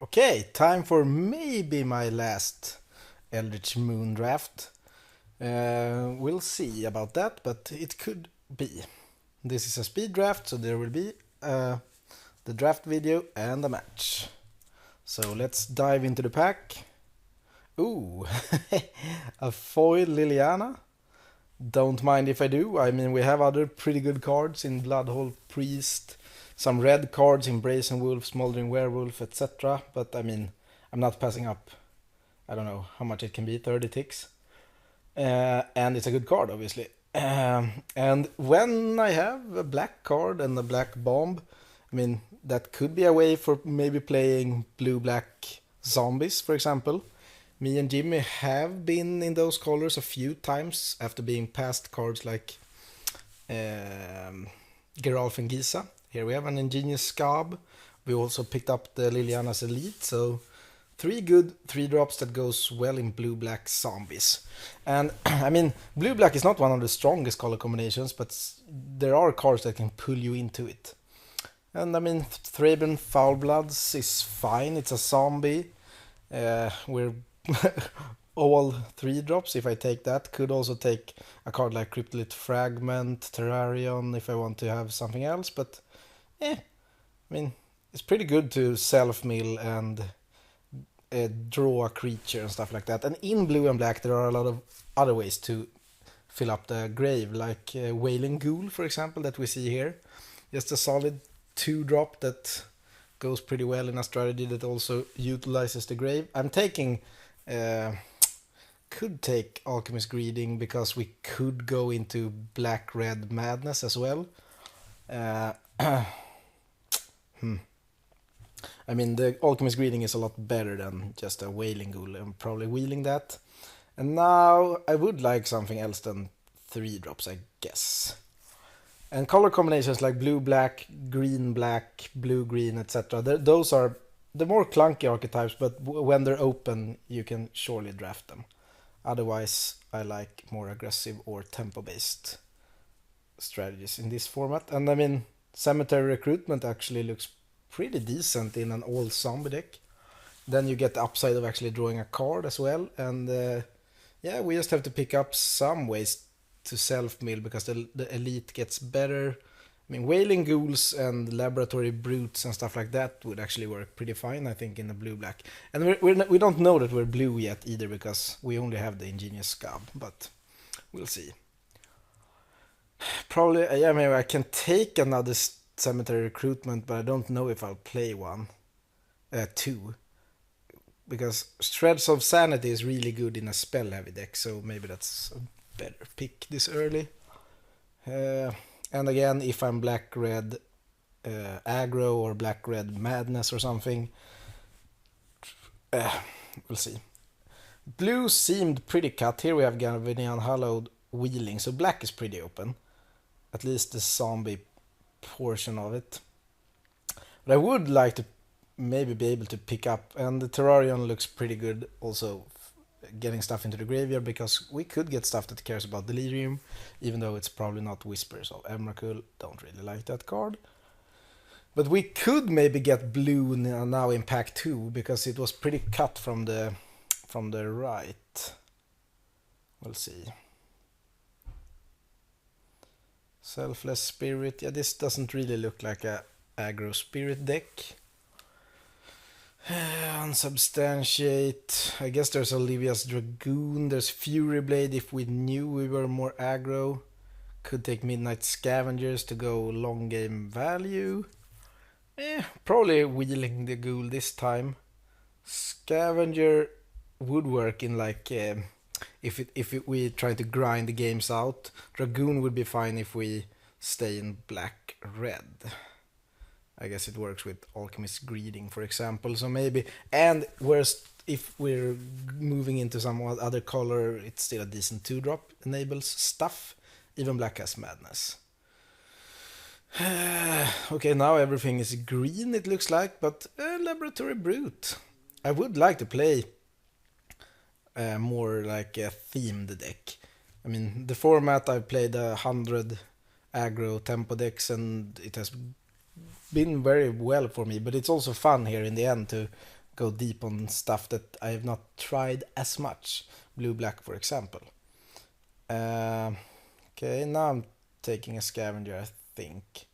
Okay, time for maybe my last Eldritch Moon draft. We'll see about that, but it could be. This is a speed draft, so there will be the draft video and a match. So let's dive into the pack. Ooh, a foil Liliana. Don't mind if I do. I mean, we have other pretty good cards in Bloodhole Priest, some red cards in Brazen Wolf, Smoldering Werewolf, etc. But I mean, I'm not passing up. I don't know how much it can be, 30 ticks. And it's a good card, obviously. And when I have a black card and a black bomb, I mean, that could be a way for maybe playing blue-black zombies, for example. Me and Jimmy have been in those colors a few times after being past cards like Geralf and Giza. Here we have an Ingenious Scab. We also picked up the Liliana's Elite, so 3 good 3-drops that goes well in blue-black zombies. And I mean, blue-black is not one of the strongest color combinations, but there are cards that can pull you into it. And I mean, Thraben Foulbloods is fine, it's a zombie. We're all 3-drops. If I take that, could also take a card like Cryptolith Fragment, Terrarion if I want to have something else, but I mean, it's pretty good to self-mill and draw a creature and stuff like that. And in blue and black there are a lot of other ways to fill up the grave, like Wailing Ghoul, for example, that we see here. Just a solid 2-drop that goes pretty well in a strategy that also utilizes the grave. I'm taking could take Alchemist Greeting because we could go into black-red madness as well. I mean, the Alchemist Greeting is a lot better than just a Wailing Ghoul. I'm probably wheeling that. And now I would like something else than 3-drops, I guess. And color combinations like blue-black, green-black, blue-green, etc. Those are the more clunky archetypes, but when they're open, you can surely draft them. Otherwise, I like more aggressive or tempo-based strategies in this format. And I mean, Cemetery Recruitment actually looks pretty decent in an all-zombie deck. Then you get the upside of actually drawing a card as well. And yeah, we just have to pick up some ways to self-mill because the elite gets better. I mean, Wailing Ghouls and Laboratory Brutes and stuff like that would actually work pretty fine, I think, in the blue-black. And we don't know that we're blue yet either because we only have the Ingenious Scab, but we'll see. Probably, yeah, maybe I can take another Cemetery Recruitment, but I don't know if I'll play one. 2. Because Shreds of Sanity is really good in a spell-heavy deck, so maybe that's a better pick this early. And again, if I'm black-red aggro or black-red madness or something, we'll see. Blue seemed pretty cut. Here we have Gavinian Hallowed Wheeling, so black is pretty open. At least the zombie portion of it. But I would like to maybe be able to pick up, and the Terrarion looks pretty good also getting stuff into the graveyard, because we could get stuff that cares about Delirium, even though it's probably not Whispers of Emrakul. Don't really like that card. But we could maybe get blue now in pack 2, because it was pretty cut from the right. We'll see. Selfless Spirit. Yeah, this doesn't really look like a aggro spirit deck. Unsubstantiate. I guess there's Olivia's Dragoon. There's Fury Blade if we knew we were more aggro. Could take Midnight Scavengers to go long game value. Probably wheeling the ghoul this time. Scavenger would work in like if we try to grind the games out. Dragoon would be fine if we stay in black-red. I guess it works with Alchemist Greeting, for example. So maybe, and worst, if we're moving into some other color, it's still a decent 2-drop. Enables stuff. Even black has madness. Okay, now everything is green, it looks like, but Laboratory Brute. I would like to play more like a themed deck. I mean, the format I've played 100 aggro tempo decks, and it has been very well for me, but it's also fun here in the end to go deep on stuff that I have not tried as much. Blue-black, for example. Okay, now I'm taking a scavenger, I think,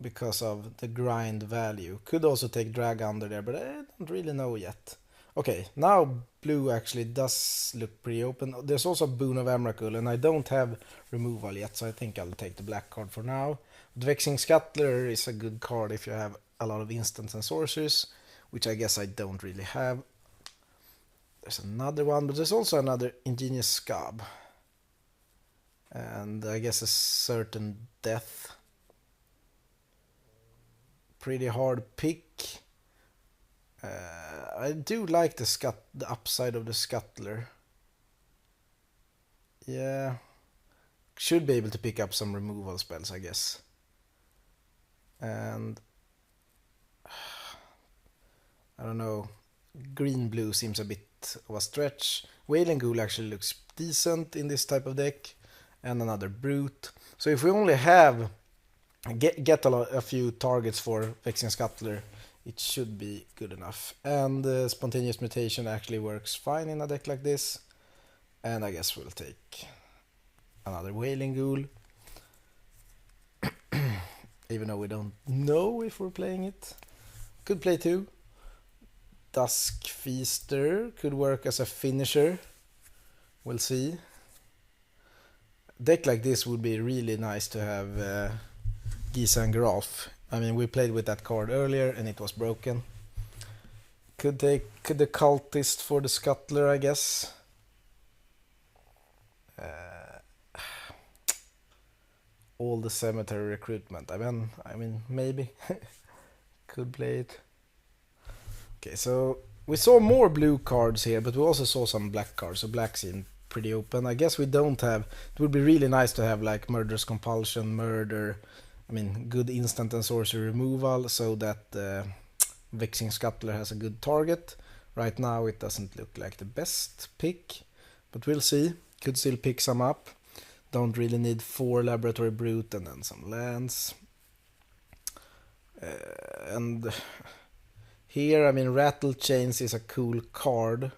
because of the grind value. Could also take drag under there, but I don't really know yet. Okay, now blue actually does look pretty open. There's also Boon of Emrakul, and I don't have removal yet, so I think I'll take the black card for now. Vexing Scuttler is a good card if you have a lot of instants and sorceries, which I guess I don't really have. There's another one, but there's also another Ingenious Scab. And I guess a Certain Death. Pretty hard pick. I do like the upside of the Scuttler. Yeah. Should be able to pick up some removal spells, I guess. And I don't know. Green-blue seems a bit of a stretch. Wailing Ghoul actually looks decent in this type of deck. And another Brute. So if we only have get a few targets for Vexing Scuttler, it should be good enough. And Spontaneous Mutation actually works fine in a deck like this. And I guess we'll take another Wailing Ghoul. Even though we don't know if we're playing it. Could play two. Dusk Feaster could work as a finisher. We'll see. Deck like this would be really nice to have Gisa and Graf. I mean, we played with that card earlier and it was broken. Could the Cultist for the Scuttler, I guess. All the Cemetery Recruitment. I mean, maybe. Could play it. Okay, so we saw more blue cards here, but we also saw some black cards. So black seemed pretty open. I guess we don't have. It would be really nice to have like Murderous Compulsion, Murder. I mean, good instant and sorcery removal, so that Vexing Scuttler has a good target. Right now, it doesn't look like the best pick, but we'll see. Could still pick some up. Don't really need 4 Laboratory Brute and then some lands. And here, I mean, Rattle Chains is a cool card.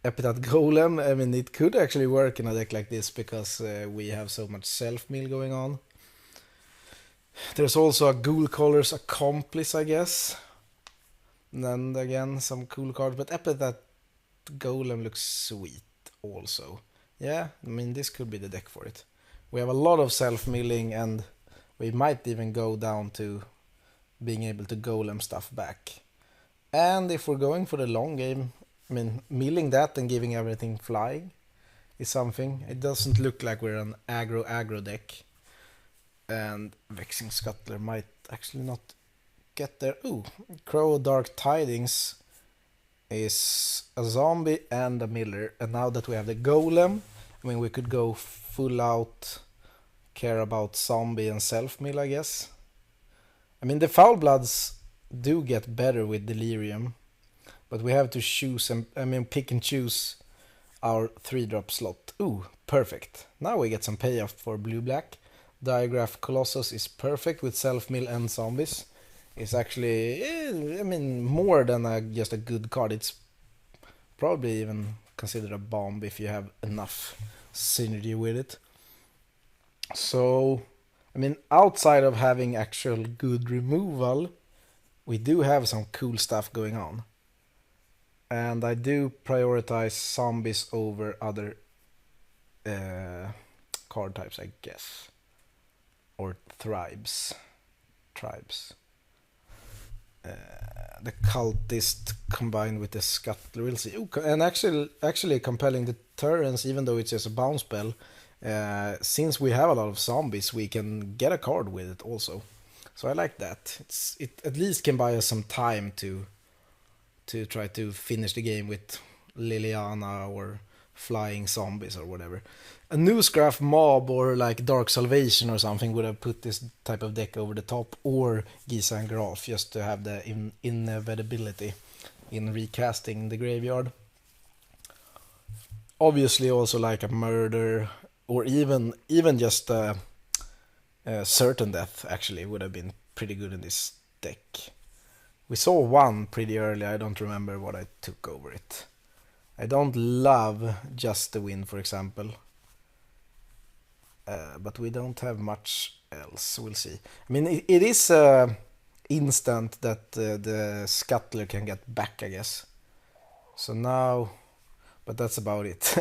Epitaph Golem, I mean, it could actually work in a deck like this because we have so much self-mill going on. There's also a Ghoul Caller's Accomplice, I guess. And then again, some cool cards, but Epitaph Golem looks sweet also. Yeah, I mean, this could be the deck for it. We have a lot of self-milling and we might even go down to being able to golem stuff back. And if we're going for the long game, I mean, milling that and giving everything flying is something. It doesn't look like we're an aggro deck. And Vexing Scuttler might actually not get there. Ooh, Crow Dark Tidings is a zombie and a miller. And now that we have the golem, I mean, we could go full out, care about zombie and self-mill, I guess. I mean, the Foul Bloods do get better with Delirium, but we have to choose and pick and choose our 3-drop slot. Ooh, perfect. Now we get some payoff for blue-black. Digraph Colossus is perfect with self-mill and zombies. It's actually, I mean, more than just a good card. It's probably even considered a bomb if you have enough synergy with it. So, I mean, outside of having actual good removal, we do have some cool stuff going on. And I do prioritize zombies over other card types, I guess. Or tribes. The Cultist combined with the Scuttler, we'll see. Ooh, and actually compelling deterrence, even though it's just a bounce spell. Since we have a lot of zombies, we can get a card with it also. So I like that. It at least can buy us some time to try to finish the game with Liliana or flying zombies or whatever. A Newsgraph Mob or like Dark Salvation or something would have put this type of deck over the top, or Gisa and Graf, just to have the inevitability in recasting the graveyard. Obviously also like a Murder, or even just a Certain Death actually would have been pretty good in this deck. We saw one pretty early, I don't remember what I took over it. I don't love Just the Win, for example. But we don't have much else, we'll see. I mean, it is instant that the Scuttler can get back, I guess. So now, but that's about it.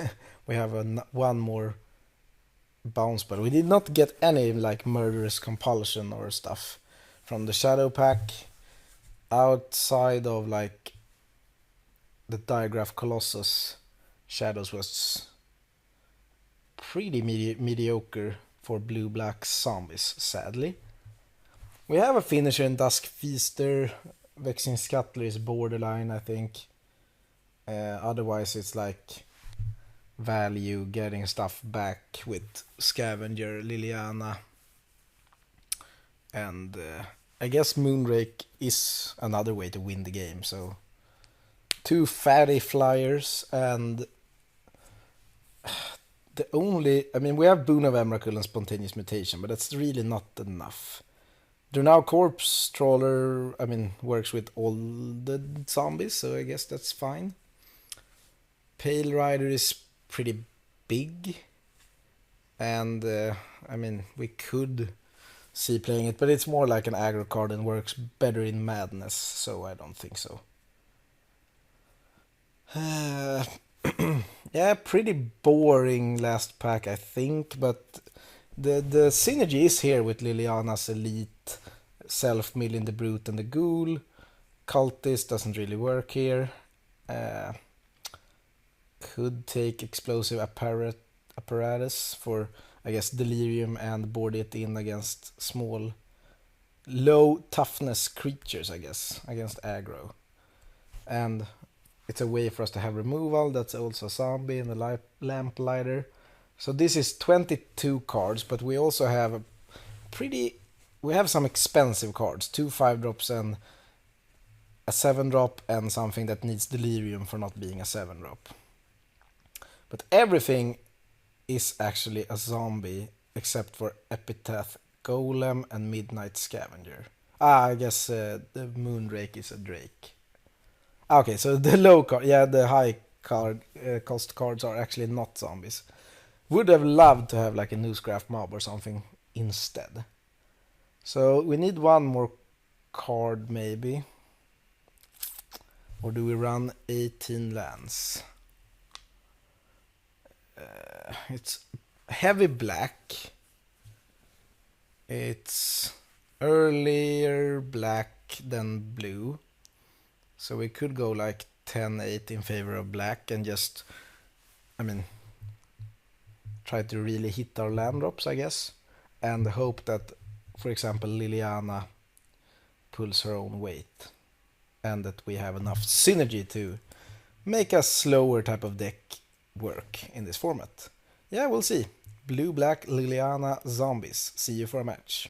We have one more bounce, but we did not get any like Murderous Compulsion or stuff from the Shadow pack outside of like the Digraph Colossus. Shadows was pretty mediocre for blue-black zombies, sadly. We have a finisher in Dusk Feaster. Vexing Scuttler is borderline, I think. Otherwise, it's like value getting stuff back with Scavenger, Liliana, and I guess Moonrake is another way to win the game. So 2 fatty flyers, and the only, I mean, we have Boon of Emrakul and Spontaneous Mutation, but that's really not enough. Drunau Corpse Trawler, I mean, works with all the zombies, so I guess that's fine. Pale Rider is pretty big, and I mean, we could see playing it, but it's more like an aggro card and works better in Madness, so I don't think so. Yeah, pretty boring last pack, I think, but the synergy is here with Liliana's Elite, self-milling the Brute and the Ghoul. Cultist doesn't really work here. Could take Explosive Apparatus for, I guess, Delirium and board it in against small, low toughness creatures, I guess, against aggro. And it's a way for us to have removal. That's also a zombie and the Lamplighter. So this is 22 cards, but we also have we have some expensive cards. 2 5-drops and a 7-drop and something that needs Delirium for not being a 7-drop. But everything is actually a zombie except for Epitaph Golem and Midnight Scavenger. I guess the Moonrake is a Drake. Okay, so the low card, yeah, the high card cost cards are actually not zombies. Would have loved to have like a Newscraft Mob or something instead. So we need one more card maybe. Or do we run 18 lands? It's heavy black. It's earlier black than blue. So we could go like 10-8 in favor of black and just, I mean, try to really hit our land drops, I guess. And hope that, for example, Liliana pulls her own weight. And that we have enough synergy to make a slower type of deck work in this format. Yeah, we'll see. Blue, black, Liliana, zombies. See you for a match.